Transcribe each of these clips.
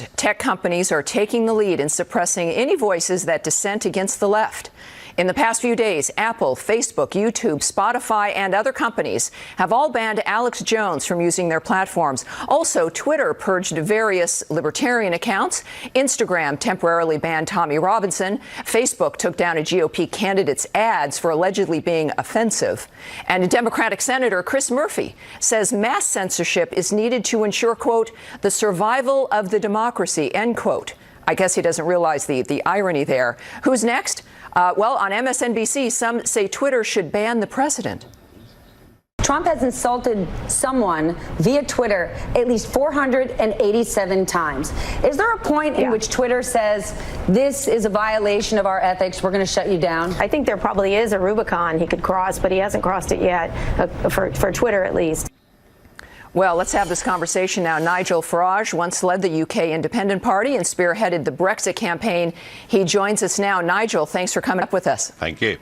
First, tech companies are taking the lead in suppressing any voices that dissent against the left. In the past few days, Apple, Facebook, YouTube, Spotify, and other companies have all banned Alex Jones from using their platforms. Also, Twitter purged various libertarian accounts. Instagram temporarily banned Tommy Robinson. Facebook took down a GOP candidate's ads for allegedly being offensive. And Democratic Senator Chris Murphy says mass censorship is needed to ensure, quote, the survival of the democracy, end quote. I guess he doesn't realize the irony there. Who's next? Well, on MSNBC, some say Twitter should ban the president. Trump has insulted someone via Twitter at least 487 times. Is there a point in which Twitter says this is a violation of our ethics, we're going to shut you down? I think there probably is a Rubicon he could cross, but he hasn't crossed it yet, for Twitter at least. Well, let's have this conversation now. Nigel Farage once led the UK Independent Party and spearheaded the Brexit campaign. He joins us now. Nigel, thanks for coming up with us. Thank you.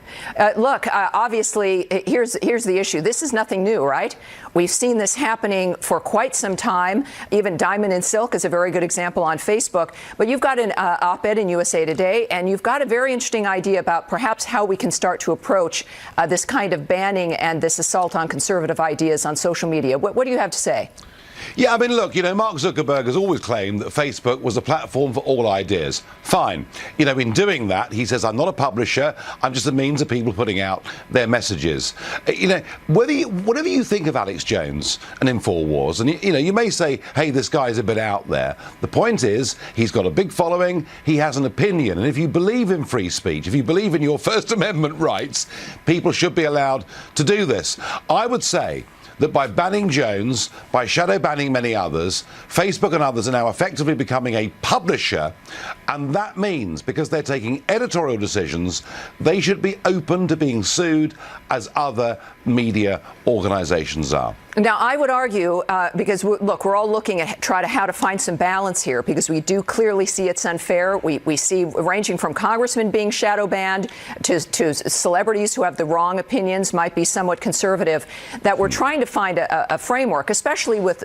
Look, obviously, here's the issue. This is nothing new, right? We've seen this happening for quite some time. Even Diamond and Silk is a very good example on Facebook. But you've got an op-ed in USA Today, and you've got a very interesting idea about perhaps how we can start to approach this kind of banning and this assault on conservative ideas on social media. What do you have to say? Yeah, I mean, look, Mark Zuckerberg has always claimed that Facebook was a platform for all ideas. Fine. In doing that, he says, I'm not a publisher. I'm just a means of people putting out their messages. Whatever you think of Alex Jones and InfoWars, and, you may say, hey, this guy's a bit out there. The point is, he's got a big following. He has an opinion. And if you believe in free speech, if you believe in your First Amendment rights, people should be allowed to do this. I would say that by banning Jones, by shadow banning many others, Facebook and others are now effectively becoming a publisher, and that means, because they're taking editorial decisions, they should be open to being sued as other media organizations are. Now, I would argue, because, look, we're all looking at how to find some balance here, because we do clearly see it's unfair. We see ranging from congressmen being shadow banned to celebrities who have the wrong opinions, might be somewhat conservative, that we're trying to find a framework, especially with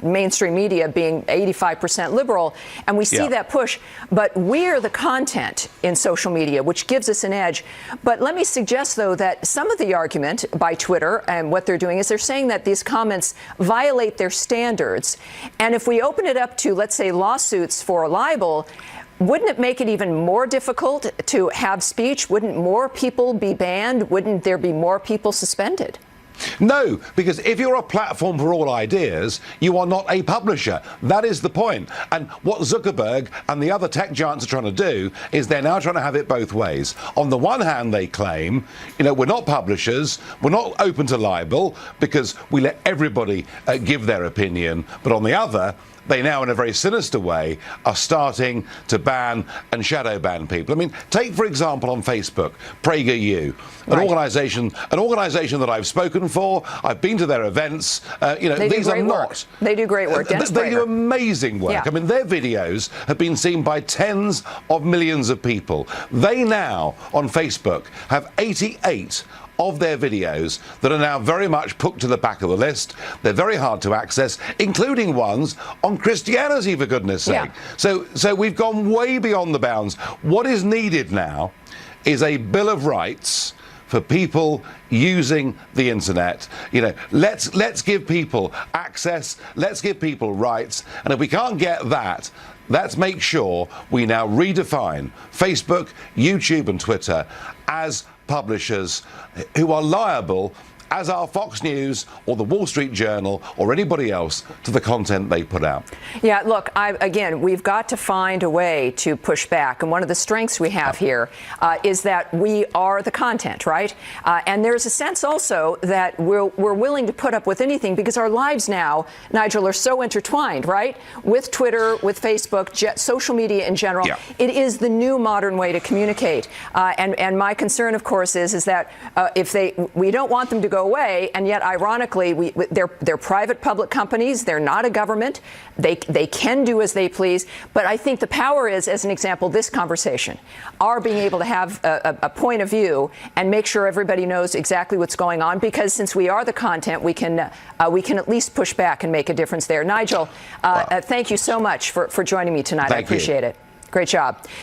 mainstream media being 85% liberal. And we see that push. But we're the content in social media, which gives us an edge. But let me suggest, though, that some of the argument by Twitter and what they're doing is they're saying that these comments violate their standards. And if we open it up to, let's say, lawsuits for libel, wouldn't it make it even more difficult to have speech? Wouldn't more people be banned? Wouldn't there be more people suspended? No, because if you're a platform for all ideas, you are not a publisher. That is the point. And what Zuckerberg and the other tech giants are trying to do is they're now trying to have it both ways. On the one hand, they claim, we're not publishers, we're not open to libel because we let everybody give their opinion. But on the other, they now, in a very sinister way, are starting to ban and shadow ban people. I mean, take, for example, on Facebook, PragerU, an organisation that I've spoken for. I've been to their events. These are not. They do great work. They do amazing work. Yeah. I mean, their videos have been seen by tens of millions of people. They now, on Facebook, have 88 of their videos that are now very much put to the back of the list. They're very hard to access, including ones on Christianity, for goodness sake. Yeah. So we've gone way beyond the bounds. What is needed now is a Bill of Rights for people using the internet. Let's give people access, let's give people rights, and if we can't get that, let's make sure we now redefine Facebook, YouTube and Twitter as publishers who are liable, as are Fox News or the Wall Street Journal or anybody else, to the content they put out. Yeah, look, again, we've got to find a way to push back. And one of the strengths we have here is that we are the content, right? And there's a sense also that we're willing to put up with anything because our lives now, Nigel, are so intertwined, right? With Twitter, with Facebook, social media in general. Yeah. It is the new modern way to communicate. And my concern, of course, is that if we don't want them to go go away. And yet, ironically, they're private public companies. They're not a government. They can do as they please. But I think the power is, as an example, this conversation, our being able to have a point of view and make sure everybody knows exactly what's going on. Because since we are the content, we can at least push back and make a difference there. Nigel, thank you so much for joining me tonight. I appreciate it. Great job.